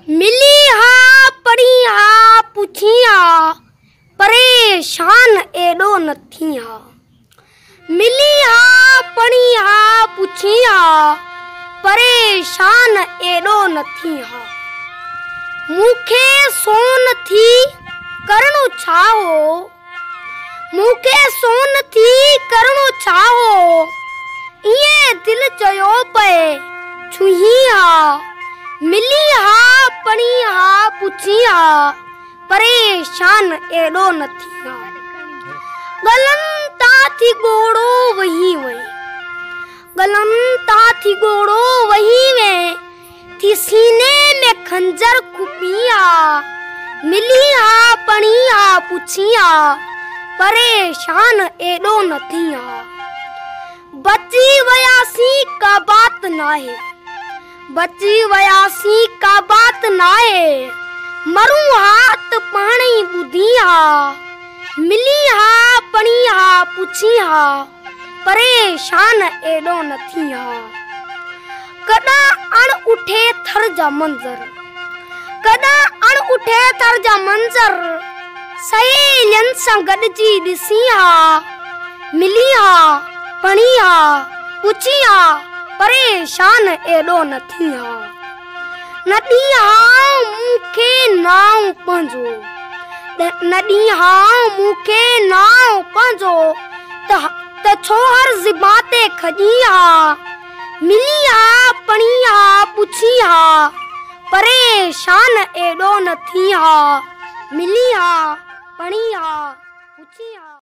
मिली हा पढ़ी हा पुछी हा परेशान एडो न थी हा। मिली हा पढ़ी हा पुछी हा परेशान एडो न थी हा। मूंखे सोन थी करणो छा हो, मूंखे सोन थी करणो छा हो, इए दिल चयो पे छुही हा। मिली हा पढ़ी हा पुछी हा परेशान एडो न थी हा। गलन ता थी गोड़ो वही वे, गलन ता थी गोड़ो वही वे, थी सीने में खंजर खुपिया। मिली हा पढ़ी हा पुछी हा परेशान एडो न थी हा। बची वयासी का बात नाहे, बची वयासी का बात नाहे, मरू हाथ पाणी बुधी हा। मिली हा पढ़ी हा पुछी हा परेशान एडो न थी हा। कदा अण उठे थर जा मंजर, कदा अण उठे थर जा मंजर, सहेलियन सां गॾजी ॾिसी हा। मिली हा पढ़ी हा पुछी हा परेशान एडो न थी हा। न ॾी हा मूंखे नाव पंहिंजो, न ॾी हा मूंखे नाव पंहिंजो, त छो हर ज़िबा ते खॼी हा। मिली हा पढ़ी हा पुछी हा परेशान एडो न थी हा। मिली हा पढ़ी हा पुछी हा।